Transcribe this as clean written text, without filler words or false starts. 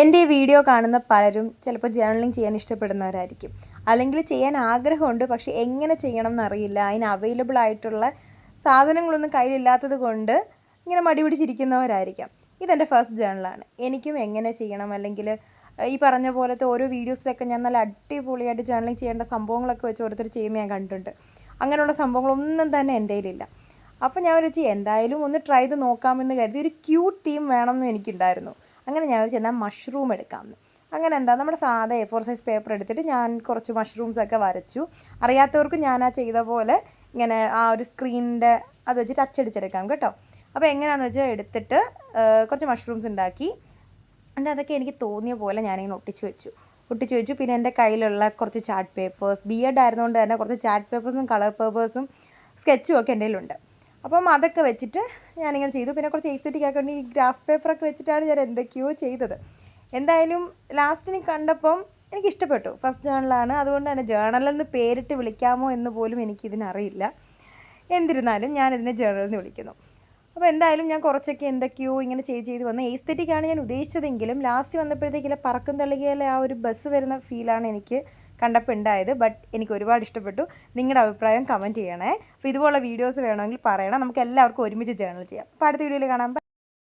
എൻ്റെ ഈ വീഡിയോ കാണുന്ന പലരും ചിലപ്പോൾ ജേർണലിംഗ് ചെയ്യാൻ ഇഷ്ടപ്പെടുന്നവരായിരിക്കും. അല്ലെങ്കിൽ ചെയ്യാൻ ആഗ്രഹമുണ്ട്, പക്ഷേ എങ്ങനെ ചെയ്യണം എന്നറിയില്ല. അതിന് അവൈലബിൾ ആയിട്ടുള്ള സാധനങ്ങളൊന്നും കയ്യിലില്ലാത്തത് കൊണ്ട് ഇങ്ങനെ മടി പിടിച്ചിരിക്കുന്നവരായിരിക്കാം. ഇതെൻ്റെ ഫസ്റ്റ് ജേർണലാണ്. എനിക്കും എങ്ങനെ ചെയ്യണം, അല്ലെങ്കിൽ ഈ പറഞ്ഞ പോലത്തെ ഓരോ വീഡിയോസിലൊക്കെ ഞാൻ നല്ല അടിപൊളിയായിട്ട് ജേർണലിംഗ് ചെയ്യേണ്ട സംഭവങ്ങളൊക്കെ വെച്ച് ഓരോരുത്തർ ചെയ്യുന്നത് ഞാൻ കണ്ടിട്ടുണ്ട്. അങ്ങനെയുള്ള സംഭവങ്ങളൊന്നും തന്നെ എൻ്റെ കയ്യിലില്ല. അപ്പോൾ ഞാൻ വിചാരിച്ചു എന്തായാലും ഒന്ന് ട്രൈ ചെയ്ത് നോക്കാമെന്ന് കരുതി. ഒരു ക്യൂട്ട് തീം വേണമെന്നും എനിക്കുണ്ടായിരുന്നു. അങ്ങനെ ഞാൻ വിചാരിച്ചു എന്നാൽ മഷ്റൂം എടുക്കാമെന്ന്. അങ്ങനെ നമ്മുടെ സാധാ A4 സൈസ് പേപ്പർ എടുത്തിട്ട് ഞാൻ കുറച്ച് മഷ്റൂംസൊക്കെ വരച്ചു. അറിയാത്തവർക്ക് ഞാൻ ആ ചെയ്ത പോലെ ഇങ്ങനെ ആ ഒരു സ്ക്രീനിൻ്റെ അത് വെച്ചിട്ട് അച്ചടിച്ചെടുക്കാം കേട്ടോ. അപ്പോൾ എങ്ങനെയാണെന്ന് വെച്ചാൽ എടുത്തിട്ട് കുറച്ച് മഷ്റൂംസ് ഉണ്ടാക്കി. എന്നിട്ട് അതൊക്കെ എനിക്ക് തോന്നിയ പോലെ ഞാനിങ്ങനെ ഒട്ടിച്ചു വെച്ചു. പിന്നെ എൻ്റെ കയ്യിലുള്ള കുറച്ച് ചാർട്ട് പേപ്പേഴ്സ്, ബി.എഡ് ആയിരുന്നുകൊണ്ട് തന്നെ കുറച്ച് ചാർട്ട് പേപ്പേഴ്സും കളർ പേപ്പേഴ്സും സ്കെച്ചും ഒക്കെ എൻ്റെ കയ്യിലുണ്ട്. അപ്പം അതൊക്കെ വെച്ചിട്ട് ഞാനിങ്ങനെ ചെയ്തു. പിന്നെ കുറച്ച് എസ്തെറ്റിക് ആക്കി ഈ ഗ്രാഫ് പേപ്പറൊക്കെ വെച്ചിട്ടാണ് ഞാൻ എന്തൊക്കെയോ ചെയ്തത്. എന്തായാലും ലാസ്റ്റിന് കണ്ടപ്പം എനിക്കിഷ്ടപ്പെട്ടു. ഫസ്റ്റ് ജേർണലാണ്, അതുകൊണ്ട് തന്നെ ജേർണലെന്ന് പേരിട്ട് വിളിക്കാമോ എന്ന് പോലും എനിക്കിതിനറിയില്ല. എന്നിരുന്നാലും ഞാനിതിനെ ജേർണലെന്ന് വിളിക്കുന്നു. അപ്പോൾ എന്തായാലും ഞാൻ കുറച്ചൊക്കെ എന്തൊക്കെയോ ഇങ്ങനെ ചെയ്ത് വന്ന് എസ്തെറ്റിക്കാണ് ഞാൻ ഉദ്ദേശിച്ചതെങ്കിലും ലാസ്റ്റ് വന്നപ്പോഴത്തേക്കില്ല പറക്കും തളികയിലെ ആ ഒരു ബസ് വരുന്ന ഫീലാണ് എനിക്ക് കണ്ടപ്പോൾ ഉണ്ടായത്. ബട്ട് എനിക്ക് ഒരുപാട് ഇഷ്ടപ്പെട്ടു. നിങ്ങളുടെ അഭിപ്രായം കമൻറ്റ് ചെയ്യണേ. അപ്പോൾ ഇതുപോലുള്ള വീഡിയോസ് വേണമെങ്കിൽ പറയണം. നമുക്ക് എല്ലാവർക്കും ഒരുമിച്ച് ജേർണൽ ചെയ്യാം. അപ്പോൾ അടുത്ത വീഡിയോയിൽ കാണാം.